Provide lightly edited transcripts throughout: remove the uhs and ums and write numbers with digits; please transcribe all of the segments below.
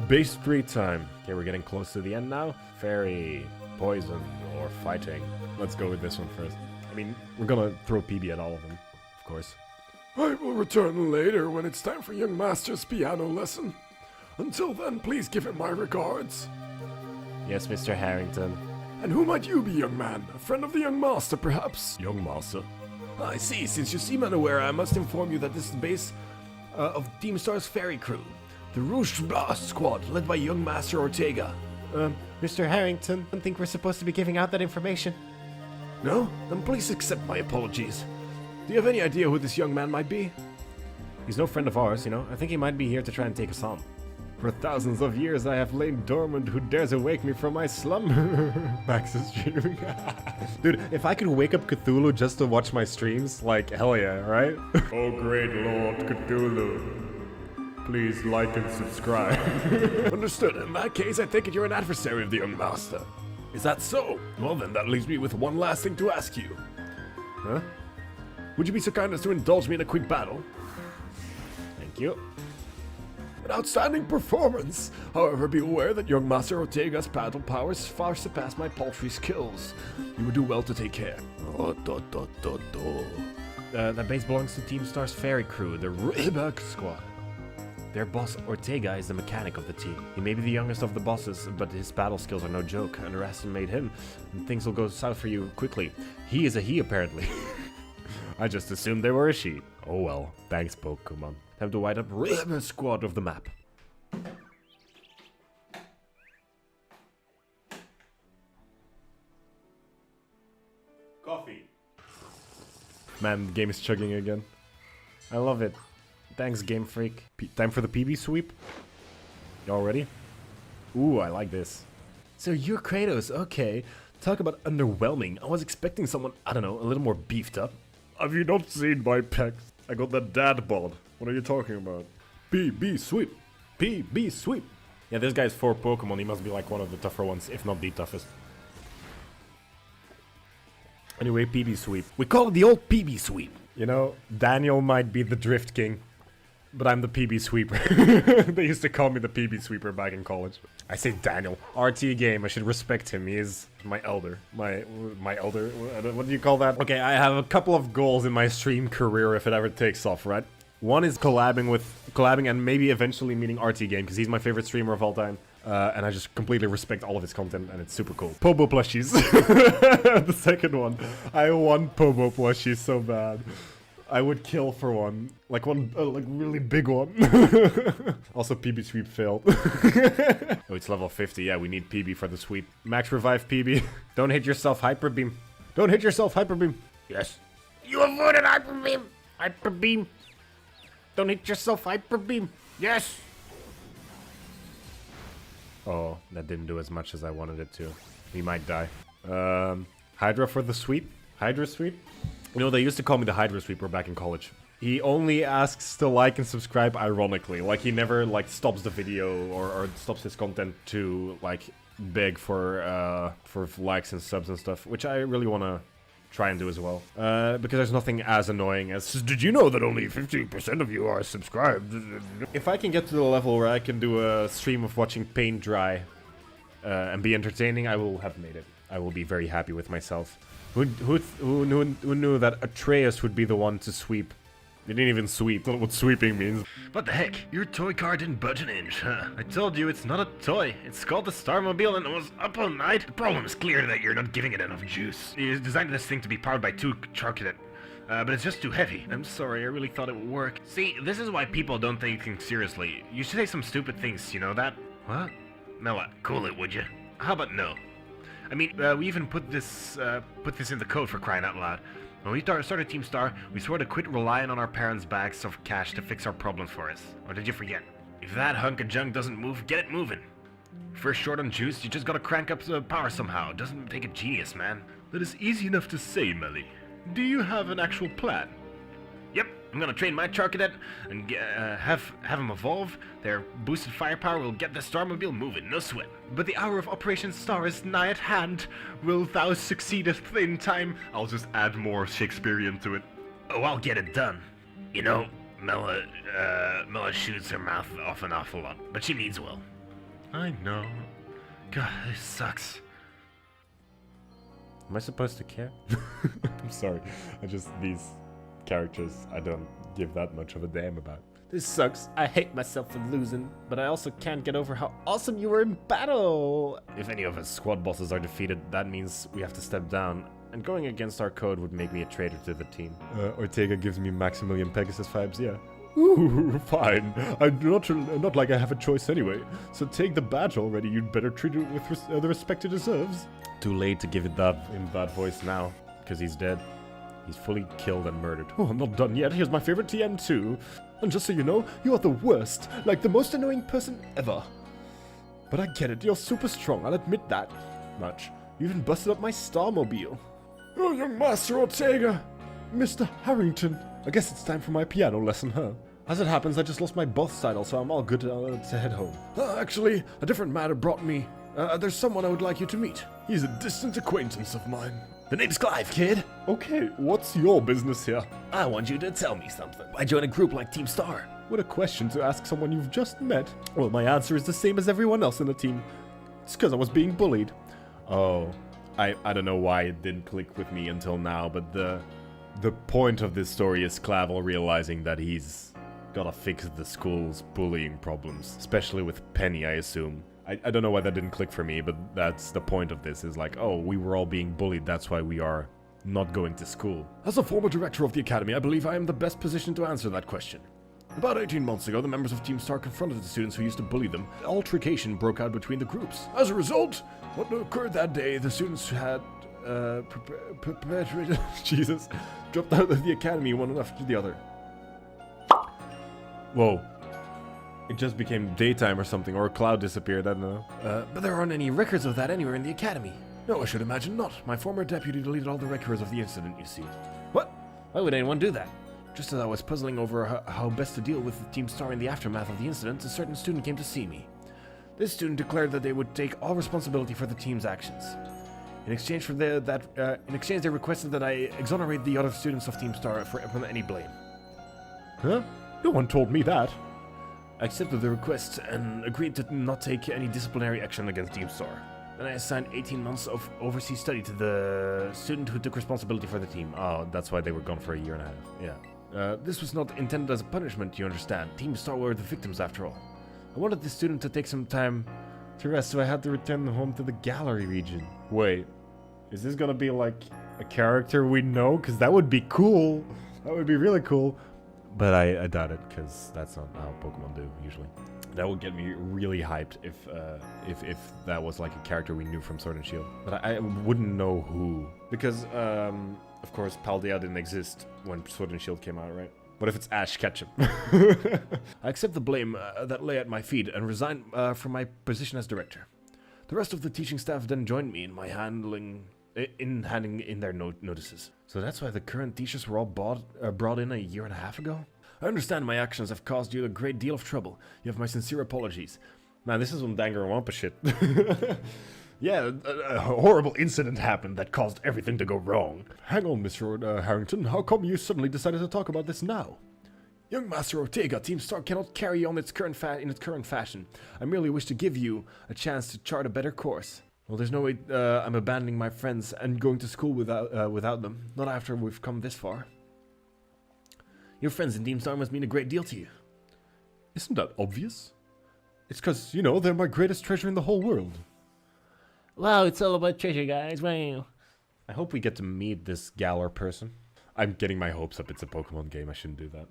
Base 3 time. Okay, we're getting close to the end now. Fairy, poison, or fighting. Let's go with this one first. I mean, we're gonna throw PB at all of them, of course. I will return later when it's time for young master's piano lesson. Until then, please give him my regards. Yes, Mr. Harrington. And who might you be, young man? A friend of the young master, perhaps? Young master. I see. Since you seem unaware, I must inform you that this is the base of Team Star's ferry crew. The Rouge Blast Squad, led by young Master Ortega. Mr. Harrington, I don't think we're supposed to be giving out that information. No? Then please accept my apologies. Do you have any idea who this young man might be? He's no friend of ours, you know. I think he might be here to try and take us on. For thousands of years I have lain dormant. Who dares awake me from my slumber? Max is streaming. Dude, if I could wake up Cthulhu just to watch my streams, like, hell yeah, right? Oh great Lord Cthulhu. Please like and subscribe. Understood. In that case, I take it you're an adversary of the young master. Is that so? Well then, that leaves me with one last thing to ask you. Huh? Would you be so kind as to indulge me in a quick battle? Thank you. An outstanding performance! However, be aware that young Master Ortega's battle powers far surpass my paltry skills. You would do well to take care. That base belongs to Team Star's ferry crew, the Ryback Squad. Their boss, Ortega, is the mechanic of the team. He may be the youngest of the bosses, but his battle skills are no joke. Underestimate him, and things will go south for you quickly. He is a he, apparently. I just assumed they were a she. Oh well. Thanks, Pokemon. Time to white up Ryback Squad of the map. Coffee. Man, the game is chugging again. I love it. Thanks, Game Freak. Time for the PB sweep. Y'all ready? Ooh, I like this. So you're Kratos, okay. Talk about underwhelming. I was expecting someone, I don't know, a little more beefed up. Have you not seen my pecs? I got that dad bod. What are you talking about? PB sweep. PB sweep. Yeah, this guy's 4 Pokemon. He must be like one of the tougher ones, if not the toughest. Anyway, PB sweep. We call it the old PB sweep. You know, Daniel might be the Drift King, but I'm the PB sweeper. They used to call me the PB sweeper back in college. I say Daniel. RT game, I should respect him. He is my elder. My elder, what do you call that? Okay, I have a couple of goals in my stream career if it ever takes off, right? One is collabing and maybe eventually meeting RT game, because he's my favorite streamer of all time. And I just completely respect all of his content, and it's super cool. Pobo plushies. The second one. I want Pobo plushies so bad. I would kill for one. Like one, like really big one. Also, PB sweep failed. Oh, it's level 50. Yeah, we need PB for the sweep. Max revive PB. Don't hit yourself, Hyper Beam. Don't hit yourself, Hyper Beam. Yes. You avoided Hyper Beam. Hyper Beam. Don't hit yourself, Hyper Beam. Yes. Oh, that didn't do as much as I wanted it to. We might die. Hydra for the sweep. Hydra sweep. You know, they used to call me the Hydra Sweeper back in college. He only asks to like and subscribe ironically. Like, he never, like, stops the video or stops his content to, like, beg for likes and subs and stuff, which I really want to try and do as well. Because there's nothing as annoying as, did you know that only 15% of you are subscribed? If I can get to the level where I can do a stream of watching paint dry and be entertaining, I will have made it. I will be very happy with myself. Who knew that ARCEUS would be the one to sweep? They didn't even sweep. That's not what sweeping means. What the heck? Your toy car didn't budge an inch, huh? I told you it's not a toy. It's called the Starmobile and it was up all night. The problem is clear that you're not giving it enough juice. You designed this thing to be powered by 2 Charcadet. But it's just too heavy. I'm sorry, I really thought it would work. See, this is why people don't take things seriously. You should say some stupid things, you know that? What? Mela, cool it, would you? How about no? I mean, we even put this in the code, for crying out loud. When we started Team Star, we swore to quit relying on our parents' bags of cash to fix our problems for us. Or did you forget? If that hunk of junk doesn't move, get it moving. If we're short on juice, you just gotta crank up the power somehow. It doesn't take a genius, man. That is easy enough to say, Melly. Do you have an actual plan? Yep, I'm gonna train my Charcadet and have them evolve. Their boosted firepower will get the Starmobile moving, no sweat. But the hour of Operation Star is nigh at hand. Will thou succeed in time? I'll just add more Shakespearean to it. Oh, I'll get it done. You know, Mela shoots her mouth off an awful lot, but she means well. I know. God, this sucks. Am I supposed to care? I'm sorry. These characters, I don't give that much of a damn about. This sucks. I hate myself for losing, but I also can't get over how awesome you were in battle. If any of us squad bosses are defeated, that means we have to step down. And going against our code would make me a traitor to the team. Ortega gives me Maximilian Pegasus vibes, yeah. Ooh, fine. I'm not like I have a choice anyway. So take the badge already. You'd better treat it with the respect it deserves. Too late to give it in that voice now, because he's dead. He's fully killed and murdered. Oh, I'm not done yet. Here's my favorite TM too. And just so you know, you are the worst. Like the most annoying person ever. But I get it. You're super strong. I'll admit that much. You even busted up my Starmobile. Oh, young Master Ortega. Mr. Harrington. I guess it's time for my piano lesson, huh? As it happens, I just lost my boss title, so I'm all good to head home. Actually, a different matter brought me. There's someone I would like you to meet. He's a distant acquaintance of mine. The name's Clive, kid. Okay, what's your business here? I want you to tell me something. Why join a group like Team Star? What a question to ask someone you've just met. Well, my answer is the same as everyone else in the team. It's because I was being bullied. Oh, I don't know why it didn't click with me until now, but the point of this story is Clavel realizing that he's gotta fix the school's bullying problems, especially with Penny, I assume. I don't know why that didn't click for me, but that's the point of this, is like, oh, we were all being bullied, that's why we are not going to school. As a former director of the academy, I believe I am the best positioned to answer that question. About 18 months ago, the members of Team Star confronted the students who used to bully them. Altercation broke out between the groups. As a result, what occurred that day, the students had perpetrated Jesus, dropped out of the academy one after the other. Whoa. It just became daytime or something, or a cloud disappeared, I don't know. But there aren't any records of that anywhere in the academy. No, I should imagine not. My former deputy deleted all the records of the incident, you see. What? Why would anyone do that? Just as I was puzzling over how best to deal with the Team Star in the aftermath of the incident, a certain student came to see me. This student declared that they would take all responsibility for the team's actions. In exchange they requested that I exonerate the other students of Team Star from any blame. Huh? No one told me that. I accepted the request and agreed to not take any disciplinary action against Team Star. Then I assigned 18 months of overseas study to the student who took responsibility for the team. Oh, that's why they were gone for a year and a half. Yeah. This was not intended as a punishment, you understand. Team Star were the victims after all. I wanted the student to take some time to rest, so I had to return home to the gallery region. Wait, is this gonna be like a character we know? Because that would be cool. That would be really cool. But I doubt it, because that's not how Pokemon do, usually. That would get me really hyped if that was like a character we knew from Sword and Shield. But I wouldn't know who. Because, of course, Paldea didn't exist when Sword and Shield came out, right? What if it's Ash Ketchum? I accept the blame that lay at my feet and resigned from my position as director. The rest of the teaching staff then joined me in handing in their notices. So that's why the current teachers were all brought in a year and a half ago? I understand my actions have caused you a great deal of trouble. You have my sincere apologies. Man, this is some Danganronpa shit. Yeah, a horrible incident happened that caused everything to go wrong. Hang on, Mr. Harrington. How come you suddenly decided to talk about this now? Young Master Ortega, Team Star cannot carry on in its current fashion. I merely wish to give you a chance to chart a better course. Well, there's no way I'm abandoning my friends and going to school without them. Not after we've come this far. Your friends in Team Star must mean a great deal to you. Isn't that obvious? It's because, you know, they're my greatest treasure in the whole world. Wow, it's all about treasure, guys. Wow. I hope we get to meet this Galar person. I'm getting my hopes up. It's a Pokemon game. I shouldn't do that.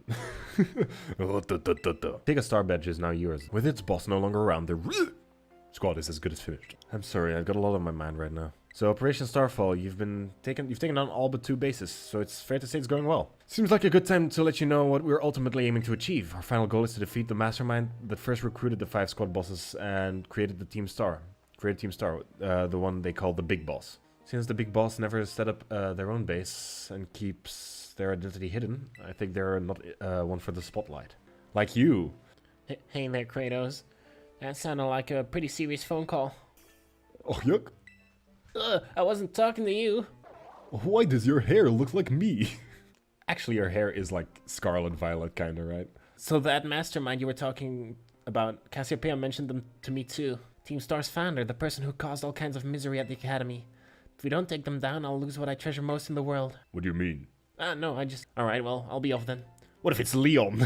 Take a Star Badge is now yours. With its boss no longer around, the squad is as good as finished. I'm sorry, I've got a lot on my mind right now. So Operation Starfall, you've taken on all but 2 bases, so it's fair to say it's going well. Seems like a good time to let you know what we're ultimately aiming to achieve. Our final goal is to defeat the mastermind that first recruited the 5 squad bosses and created the Team Star. The one they call the Big Boss. Since the Big Boss never set up their own base and keeps their identity hidden, I think they're not one for the spotlight. Like you. Hey there, Kratos. That sounded like a pretty serious phone call. Oh, yuck. I wasn't talking to you. Why does your hair look like me? Actually, your hair is like Scarlet Violet kinda, right? So that mastermind you were talking about, Cassiopeia mentioned them to me too. Team Star's founder, the person who caused all kinds of misery at the academy. If we don't take them down, I'll lose what I treasure most in the world. What do you mean? No, I just... Alright, well, I'll be off then. What if it's Leon?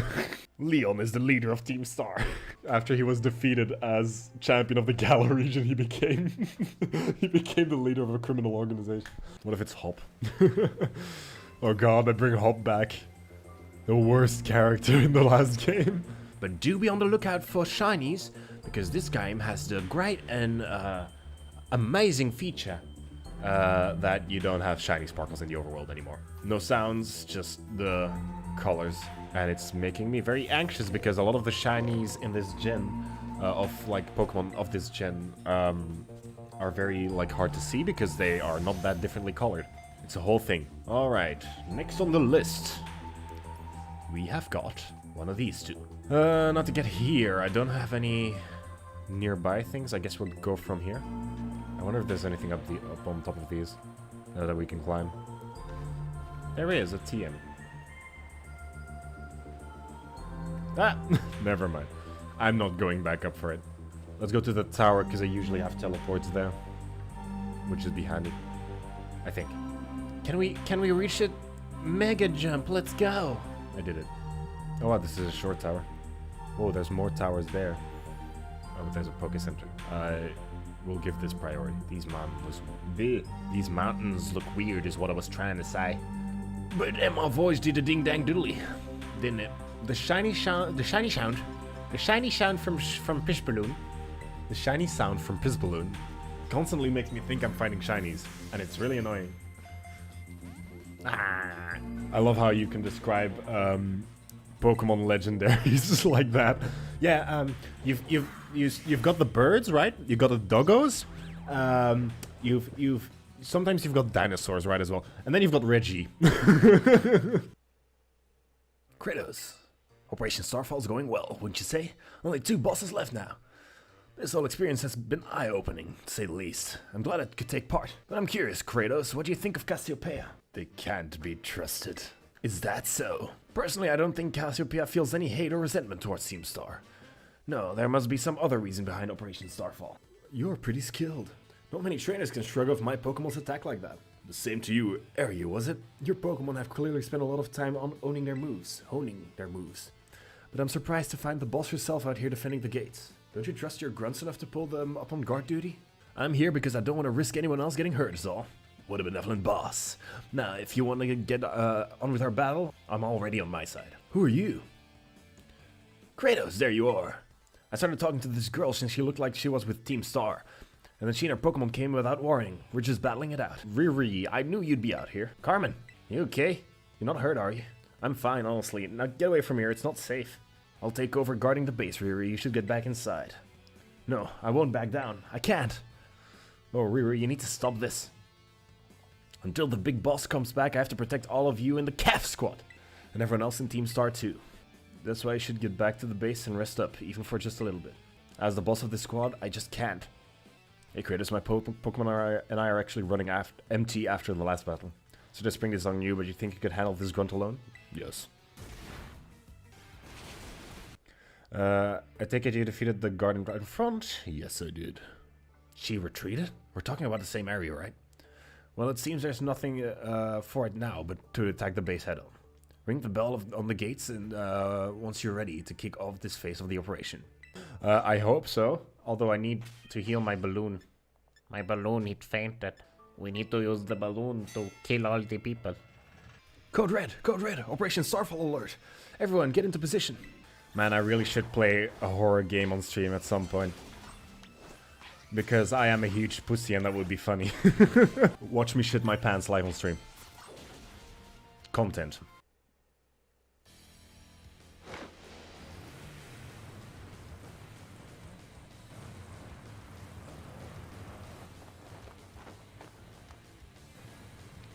Leon is the leader of Team Star. After he was defeated as champion of the Gala region, he became the leader of a criminal organization. What if it's Hop? Oh god, I bring Hop back. The worst character in the last game. But do be on the lookout for shinies, because this game has the great and amazing feature That you don't have shiny sparkles in the overworld anymore. No sounds, just the colors. And it's making me very anxious because a lot of the shinies in this gen, of like Pokemon of this gen, are very like hard to see because they are not that differently colored. It's a whole thing. Alright, next on the list, we have got one of these two. Not to get here, I don't have any nearby things. I guess we'll go from here. I wonder if there's anything up on top of these that we can climb. There is a TM. Ah, never mind. I'm not going back up for it. Let's go to the tower because I usually have teleports there, which should be handy, I think. Can we reach it? Mega jump, let's go. I did it. Oh wow, this is a short tower. Whoa, there's more towers there. Oh, but there's a Poké Center. I will give this priority. These mountains look weird is what I was trying to say. But my voice did a ding dang doodly, didn't it? The shiny sound from Pishballoon. The shiny sound from Pishballoon constantly makes me think I'm fighting shinies, and it's really annoying. I love how you can describe Pokemon legendaries like that. Yeah, you've got the birds, right? You've got the doggos. Sometimes you've got dinosaurs, right, as well. And then you've got Reggie. Kratos, Operation Starfall's going well, wouldn't you say? Only 2 bosses left now. This whole experience has been eye-opening, to say the least. I'm glad I could take part. But I'm curious, Kratos, what do you think of Cassiopeia? They can't be trusted. Is that so? Personally, I don't think Cassiopeia feels any hate or resentment towards Team Star. No, there must be some other reason behind Operation Starfall. You're pretty skilled. Not many trainers can shrug off my Pokemon's attack like that. The same to you, Aryu, was it? Your Pokemon have clearly spent a lot of time on honing their moves. But I'm surprised to find the boss herself out here defending the gates. Don't you trust your grunts enough to pull them up on guard duty? I'm here because I don't want to risk anyone else getting hurt is all. What a benevolent boss. Now, if you want to get on with our battle, I'm already on my side. Who are you? Kratos, there you are. I started talking to this girl since she looked like she was with Team Star. And then she and her Pokemon came without warning. We're just battling it out. Riri, I knew you'd be out here. Carmen, you okay? You're not hurt, are you? I'm fine, honestly. Now get away from here, it's not safe. I'll take over guarding the base, Riri. You should get back inside. No, I won't back down. I can't. Oh, Riri, you need to stop this. Until the big boss comes back, I have to protect all of you in the CAF squad. And everyone else in Team Star too. That's why I should get back to the base and rest up, even for just a little bit. As the boss of this squad, I just can't. Hey Kratos, my Pokemon and I are actually running empty after the last battle. So just bring this on you, but you think you could handle this grunt alone? Yes. I take it you defeated the guard in front? Yes, I did. She retreated? We're talking about the same area, right? Well, it seems there's nothing for it now but to attack the base head on. Ring the bell on the gates and once you're ready to kick off this phase of the operation. I hope so. Although I need to heal my balloon. My balloon, it fainted. We need to use the balloon to kill all the people. Code Red, Operation Starfall alert. Everyone, get into position. Man, I really should play a horror game on stream at some point. Because I am a huge pussy and that would be funny. Watch me shit my pants live on stream. Content.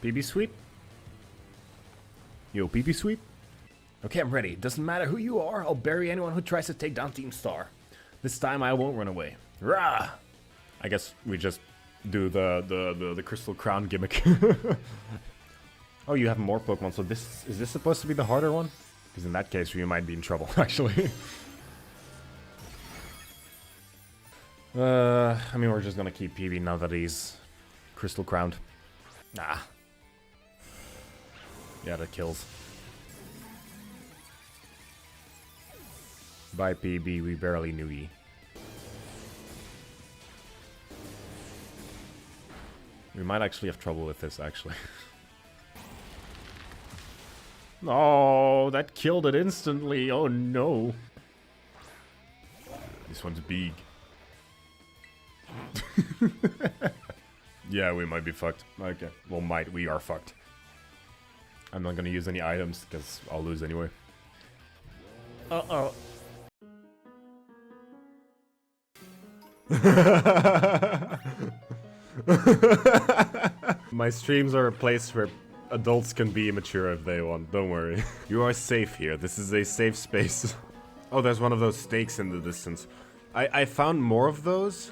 PB sweep? Yo, PB sweep? Okay, I'm ready. Doesn't matter who you are, I'll bury anyone who tries to take down Team Star. This time I won't run away. Rah! I guess we just do the Crystal Crown gimmick. Oh, you have more Pokemon, so is this supposed to be the harder one? Because in that case, you might be in trouble, actually. I mean, we're just gonna keep PB now that he's crystal crowned. Nah. Yeah, that kills. By PB, we barely knew ye. We might actually have trouble with this, actually. No, that killed it instantly. Oh no. This one's big. Yeah, we might be fucked. Okay. Well, we are fucked. I'm not gonna use any items because I'll lose anyway. Uh-oh. My streams are a place where adults can be immature if they want. Don't worry. You are safe here. This is a safe space. Oh, there's one of those snakes in the distance. I found more of those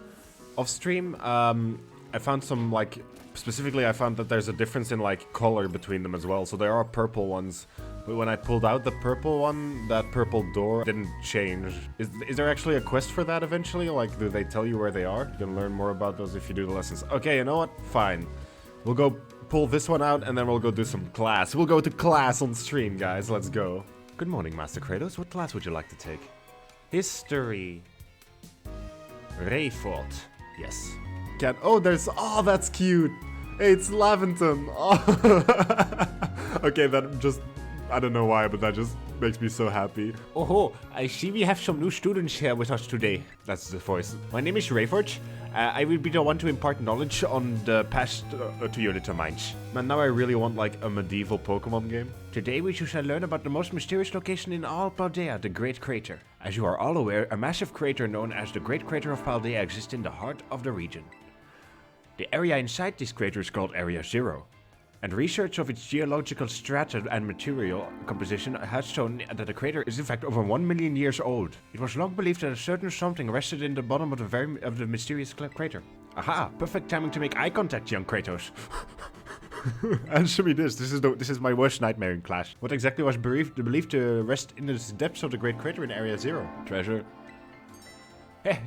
off stream. I found some, like, specifically I found that there's a difference in, like, color between them as well. So there are purple ones. But when I pulled out the purple one, that purple door didn't change. Is there actually a quest for that eventually? Like, do they tell you where they are? You can learn more about those if you do the lessons. Okay, you know what? Fine. We'll go pull this one out and then we'll go do some class. We'll go to class on stream, guys. Let's go. Good morning, Master Kratos. What class would you like to take? History. Rayfort. Yes. Oh, that's cute. Hey, it's Laventon. Oh. Okay, that just, I don't know why, but that just makes me so happy. Oh, I see we have some new students here with us today. That's the voice. My name is Rayfort. I will be the one to impart knowledge on the past to your little minds. Man, now I really want like a medieval Pokemon game. Today we shall learn about the most mysterious location in all Paldea, the Great Crater. As you are all aware, a massive crater known as the Great Crater of Paldea exists in the heart of the region. The area inside this crater is called Area 0, and research of its geological strata and material composition has shown that the crater is in fact over 1 million years old. It was long believed that a certain something rested in the bottom of the mysterious crater. Aha! Perfect timing to make eye contact, young Kratos. Answer me this. This is my worst nightmare in class. What exactly was believed to rest in the depths of the Great Crater in Area 0? Treasure.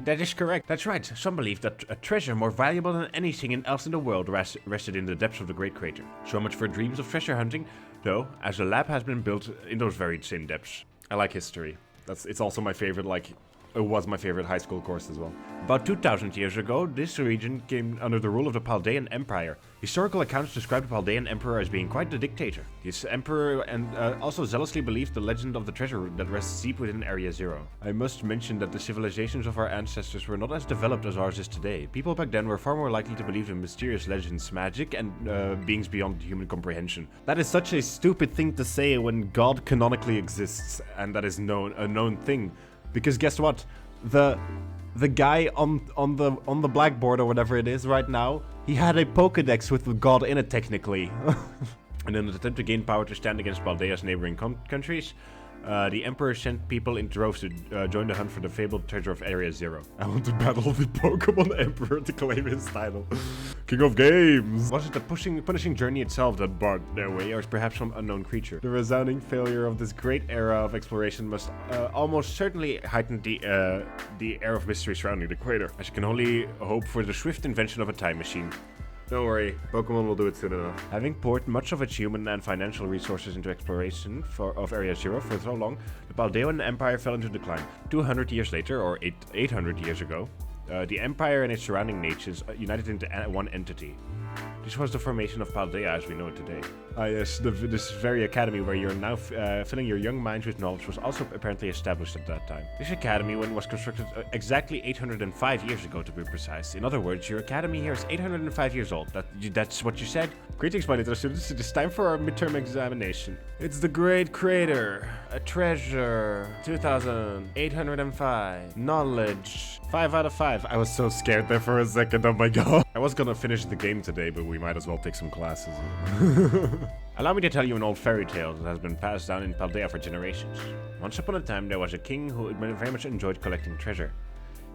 That is correct. That's right. Some believe that a treasure more valuable than anything else in the world rested in the depths of the Great Crater. So much for dreams of treasure hunting, though, as a lab has been built in those very same depths. I like history. It's also my favorite, it was my favorite high school course as well. About 2,000 years ago, this region came under the rule of the Paldean Empire. Historical accounts describe the Paldean Emperor as being quite the dictator. This emperor and also zealously believed the legend of the treasure that rests deep within Area 0. I must mention that the civilizations of our ancestors were not as developed as ours is today. People back then were far more likely to believe in mysterious legends, magic, and beings beyond human comprehension. That is such a stupid thing to say when God canonically exists, and that is a known thing. Because guess what? The guy on the blackboard or whatever it is right now, he had a Pokedex with God in it technically. In an attempt to gain power to stand against Paldea's neighboring countries, the Emperor sent people in droves to join the hunt for the fabled treasure of Area 0. I want to battle the Pokemon Emperor to claim his title. King of Games! Was it the punishing journey itself that barred their way, or is perhaps some unknown creature? The resounding failure of this great era of exploration must almost certainly heighten the air of mystery surrounding the crater, as you can only hope for the swift invention of a time machine. Don't worry, Pokemon will do it soon enough. Having poured much of its human and financial resources into exploration of Area 0 for so long, the Paldean Empire fell into decline. 200 years later, or 800 years ago, the Empire and its surrounding nations united into one entity. This was the formation of Paldea as we know it today. Ah yes, this very academy where you're now filling your young minds with knowledge was also apparently established at that time. This academy was constructed exactly 805 years ago to be precise. In other words, your academy here is 805 years old. That's what you said? Greetings, my little students. It is time for our midterm examination. It's the Great Crater. A treasure. 2,805. Knowledge. 5 out of 5. I was so scared there for a second, oh my god. I was gonna finish the game today, but we might as well take some classes. Allow me to tell you an old fairy tale that has been passed down in Paldea for generations. Once upon a time, there was a king who very much enjoyed collecting treasure.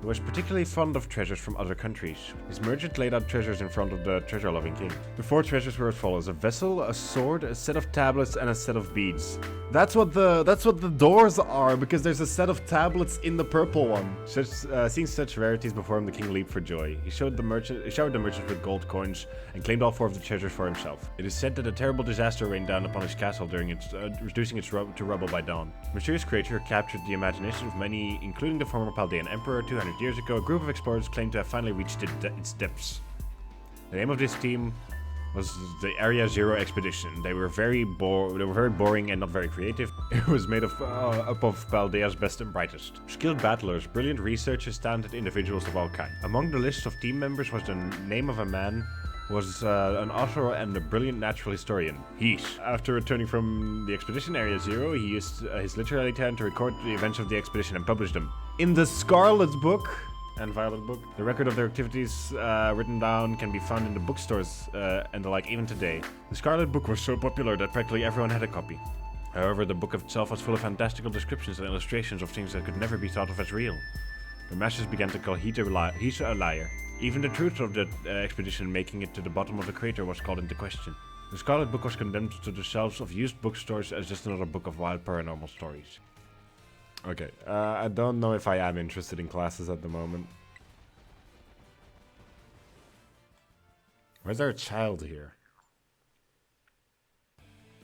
He was particularly fond of treasures from other countries. His merchant laid out treasures in front of the treasure-loving king. The 4 treasures were as follows: a vessel, a sword, a set of tablets, and a set of beads. That's what the doors are, because there's a set of tablets in the purple one. Seeing such rarities before him, the king leaped for joy. He showered the merchant with gold coins and claimed all 4 of the treasures for himself. It is said that a terrible disaster rained down upon his castle during reducing it to rubble by dawn. A mysterious creature captured the imagination of many, including the former Chaldean emperor. 200 years ago, a group of explorers claimed to have finally reached its depths. The name of this team was the Area Zero Expedition. They were very boring and not very creative. It was made up of Paldea's best and brightest. Skilled battlers, brilliant researchers, talented individuals of all kinds. Among the list of team members was the name of a man who was an author and a brilliant natural historian. Heesh. After returning from the expedition Area Zero, he used his literary talent to record the events of the expedition and publish them In the Scarlet Book. and Violet Book. The record of their activities written down can be found in the bookstores and the like even today. The Scarlet Book was so popular that practically everyone had a copy. However, the book itself was full of fantastical descriptions and illustrations of things that could never be thought of as real. The masses began to call Hita a liar. Even the truth of the expedition making it to the bottom of the crater was called into question. The Scarlet Book was condemned to the shelves of used bookstores as just another book of wild paranormal stories. Okay, I don't know if I am interested in classes at the moment. Why is there a child here?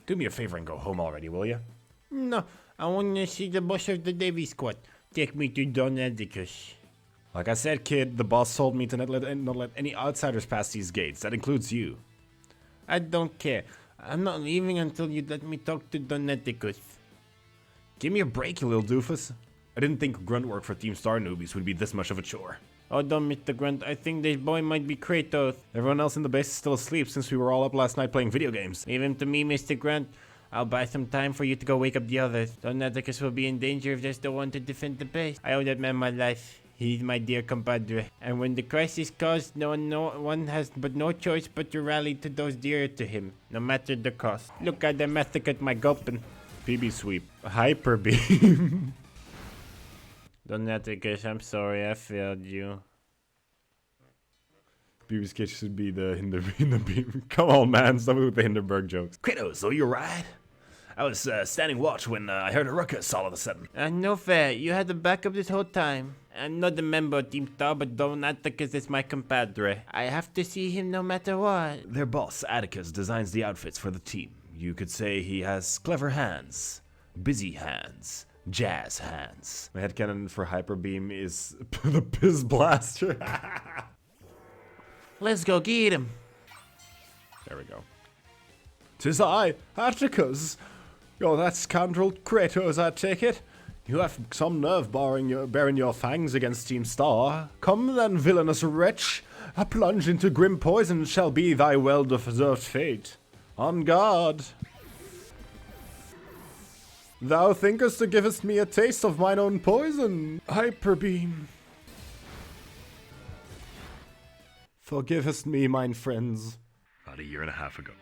Do me a favor and go home already, will you? No, I want to see the boss of the Davy Squad. Take me to Don Atticus. Like I said, kid, the boss told me to not let any outsiders pass these gates. That includes you. I don't care. I'm not leaving until you let me talk to Don Atticus. Give me a break, you little doofus. I didn't think grunt work for Team Star newbies would be this much of a chore. Oh, don't, Mr. Grunt. I think this boy might be Kratos. Everyone else in the base is still asleep since we were all up last night playing video games. Leave him to me, Mr. Grunt. I'll buy some time for you to go wake up the others. Don Atticus will be in danger if there's no one to defend the base. I owe that man my life. He's my dear compadre. And when the crisis calls, no one has no choice but to rally to those dear to him, no matter the cost. Look at the massacred my gulpin. PB sweep. Hyper beam. Don Atticus, I'm sorry I failed you. PB sketch should be the hinder beam. Come on, man. Stop with the Hindenburg jokes. Kratos, so you're right. I was standing watch when I heard a ruckus all of a sudden. No fair. You had the backup this whole time. I'm not a member of Team Star, but Don Atticus is my compadre. I have to see him no matter what. Their boss, Atticus, designs the outfits for the team. You could say he has clever hands, busy hands, jazz hands. My headcanon for Hyper Beam is the Piss Blaster. Let's go get him. There we go. 'Tis I, Atticus. You're that scoundrel Kratos, I take it. You have some nerve bearing your fangs against Team Star. Come then, villainous wretch. A plunge into grim poison shall be thy well-deserved fate. On guard. Thou thinkest to givest me a taste of mine own poison. Hyper Beam. Forgivest me, mine friends. About a year and a half ago.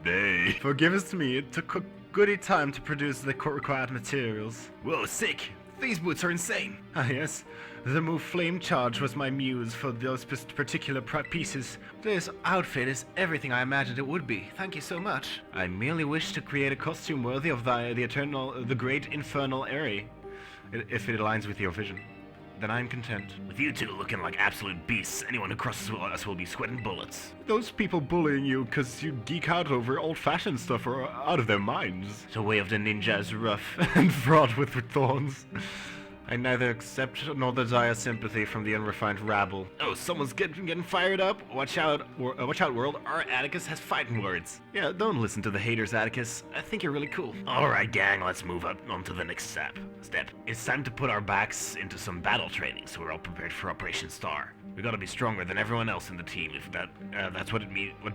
They. Forgivest me, it took a goody time to produce the required materials. Whoa, sick! These boots are insane! Ah yes, the move Flame Charge was my muse for those particular pieces. This outfit is everything I imagined it would be. Thank you so much. I merely wish to create a costume worthy of the great infernal Eri. If it aligns with your vision, then I'm content. With you two looking like absolute beasts, anyone who crosses us will be sweating bullets. Those people bullying you because you geek out over old-fashioned stuff are out of their minds. The way of the ninja is rough. And fraught with thorns. I neither accept nor desire sympathy from the unrefined rabble. Oh, someone's getting fired up. Watch out, world. Our Atticus has fighting words. Yeah, don't listen to the haters, Atticus. I think you're really cool. Alright, gang, let's move on to the next step. It's time to put our backs into some battle training so we're all prepared for Operation Star. We gotta be stronger than everyone else in the team if that's what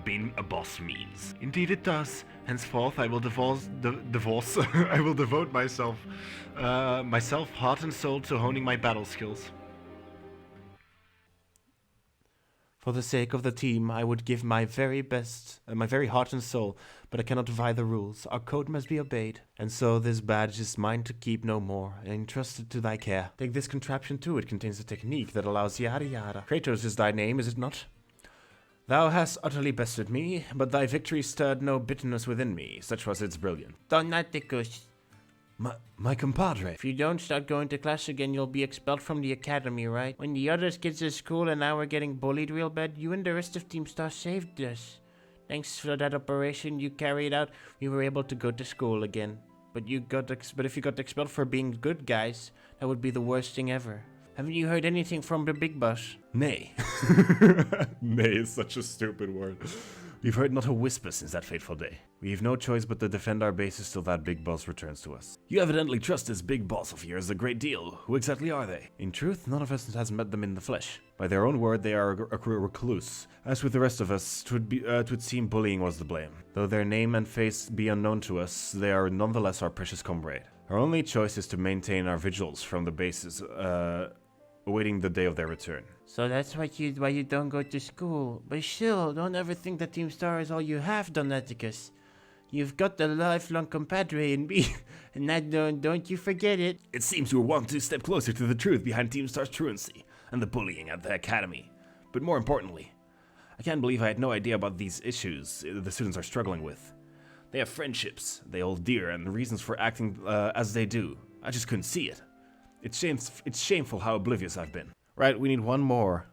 being a boss means. Indeed it does. Henceforth I will I will devote myself, heart and soul to honing my battle skills. For the sake of the team, I would give my very best, my very heart and soul, but I cannot defy the rules. Our code must be obeyed. And so this badge is mine to keep no more, and entrusted to thy care. Take this contraption too, it contains a technique that allows yada yada. Kratos is thy name, is it not? Thou hast utterly bested me, but thy victory stirred no bitterness within me, such was its brilliance. Donaticus. My compadre. If you don't start going to class again, you'll be expelled from the academy, right? When the other kids at school and now we're getting bullied real bad, you and the rest of Team Star saved us. Thanks for that operation you carried out, we were able to go to school again. But if you got expelled for being good guys, that would be the worst thing ever. Haven't you heard anything from the big boss? Nay. Nay is such a stupid word. We've heard not a whisper since that fateful day. We have no choice but to defend our bases till that big boss returns to us. You evidently trust this big boss of yours a great deal. Who exactly are they? In truth, none of us has met them in the flesh. By their own word, they are a recluse. As with the rest of us, 'twould seem bullying was the blame. Though their name and face be unknown to us, they are nonetheless our precious comrade. Our only choice is to maintain our vigils from the bases, awaiting the day of their return. So that's why you don't go to school. But still, don't ever think that Team Star is all you have, Donaticus. You've got the lifelong compadre in me, and that don't you forget it. It seems you want to step closer to the truth behind Team Star's truancy and the bullying at the academy. But more importantly, I can't believe I had no idea about these issues the students are struggling with. They have friendships they hold dear and reasons for acting as they do. I just couldn't see it. It's shameful how oblivious I've been. Right, we need one more.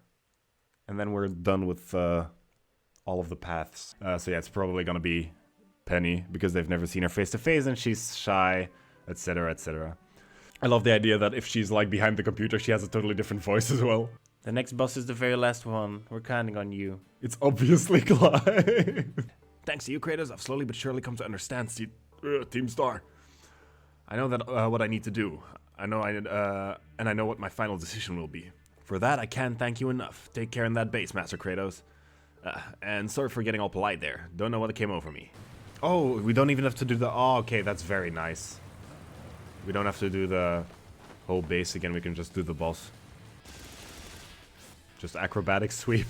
And then we're done with all of the paths. So yeah, it's probably gonna be Penny, because they've never seen her face to face and she's shy, etc, etc. I love the idea that if she's like behind the computer, she has a totally different voice as well. The next boss is the very last one. We're counting on you. It's obviously Clive. Thanks to you, Kratos, I've slowly but surely come to understand Team Star. I know that what I need to do. And I know what my final decision will be. For that, I can't thank you enough. Take care in that base, Master Kratos. And sorry for getting all polite there. Don't know what came over me. Oh, we don't even have to do the... Oh, okay, that's very nice. We don't have to do the whole base again. We can just do the boss. Just acrobatic sweep.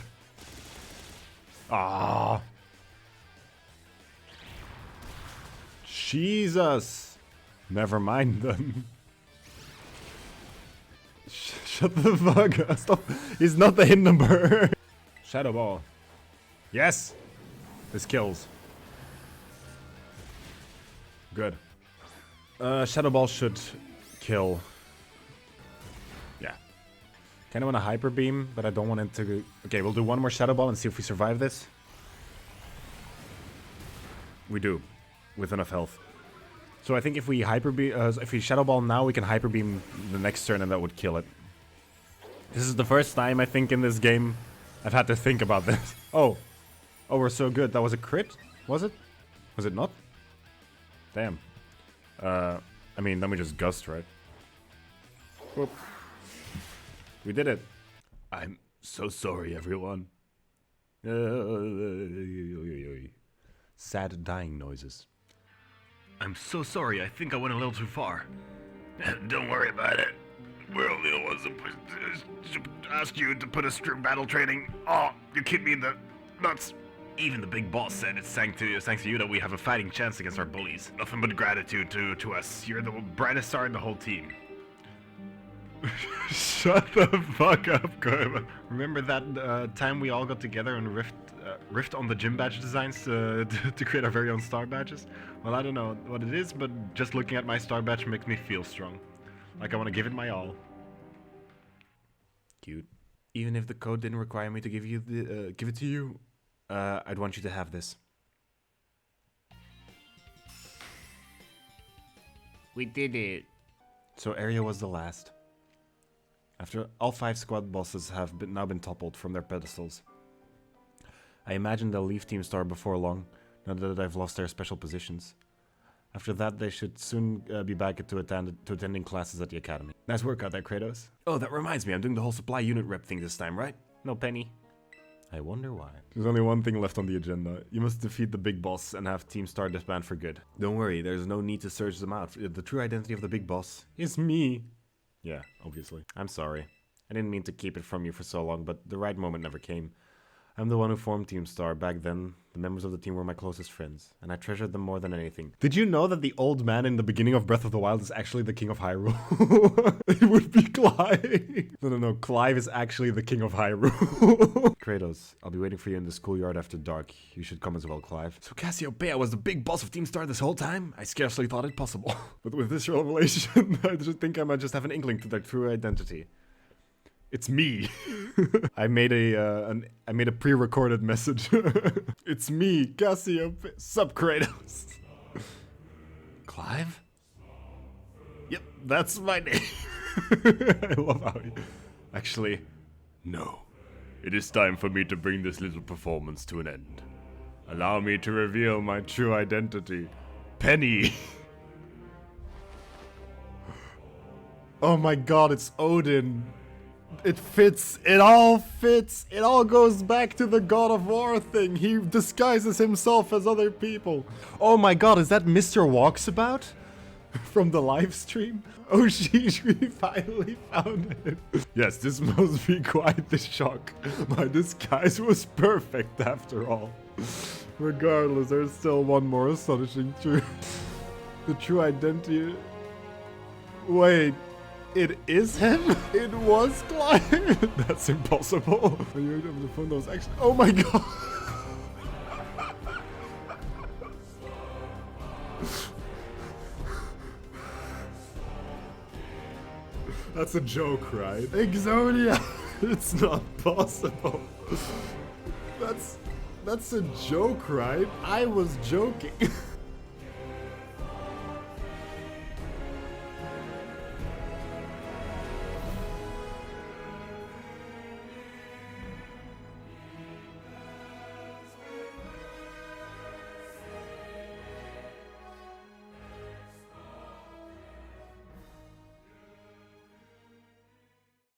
Ah. Jesus. Never mind then. Shut the fuck up. Stop. He's not the hit number. Shadow Ball. Yes. This kills. Good. Shadow Ball should kill. Yeah. Kinda want a Hyper Beam, but I don't want it to... Okay, we'll do one more Shadow Ball and see if we survive this. We do. With enough health. So I think if we if we Shadow Ball now, we can Hyper Beam the next turn and that would kill it. This is the first time, I think, in this game I've had to think about this. Oh. Oh, we're so good. That was a crit? Was it? Was it not? Damn. I mean, then we just gust, right? Whoop. We did it. I'm so sorry, everyone. Sad dying noises. I'm so sorry, I think I went a little too far. Don't worry about it. We're only the ones that asked you to put us through battle training. Oh, you kicked me in the nuts. Even the big boss said it's thanks to you that we have a fighting chance against our bullies. Nothing but gratitude to us. You're the brightest star in the whole team. Shut the fuck up, Koiba. Remember that time we all got together and riffed on the gym badge designs to create our very own star badges? Well, I don't know what it is, but just looking at my star badge makes me feel strong. Like I want to give it my all. Cute. Even if the code didn't require me to give it to you, I'd want you to have this. We did it. So Area was the last. After all 5 squad bosses have now been toppled from their pedestals. I imagine they'll leave Team Star before long, now that they've lost their special positions. After that, they should soon be back to attending classes at the academy. Nice work out there, Kratos. Oh, that reminds me, I'm doing the whole supply unit rep thing this time, right? No penny. I wonder why. There's only one thing left on the agenda. You must defeat the big boss and have Team Star disband for good. Don't worry, there's no need to search them out. The true identity of the big boss is me. Yeah, obviously. I'm sorry. I didn't mean to keep it from you for so long, but the right moment never came. I'm the one who formed Team Star. Back then, the members of the team were my closest friends, and I treasured them more than anything. Did you know that the old man in the beginning of Breath of the Wild is actually the king of Hyrule? It would be Clive. No. Clive is actually the king of Hyrule. Kratos, I'll be waiting for you in the schoolyard after dark. You should come as well, Clive. So Cassiopeia was the big boss of Team Star this whole time? I scarcely thought it possible. But with this revelation, I just think I might just have an inkling to their true identity. It's me. I made a pre-recorded message. It's me, Cassiopeia. Sup, Kratos. Clive? Yep, that's my name. I love how he... Actually, no. It is time for me to bring this little performance to an end. Allow me to reveal my true identity. Penny. Oh my god, it's Odin. It fits. It all fits. It all goes back to the God of War thing. He disguises himself as other people. Oh my god, is that Mr. Walksabout? From the live stream? Oh, we finally found it. Yes, this must be quite the shock. My disguise was perfect after all. Regardless, there's still one more astonishing truth. The true identity... Wait... It is him? It was Clive? That's impossible. When you on the phone, that was actually... Oh my god! That's a joke, right? Exodia! It's not possible. That's a joke, right? I was joking.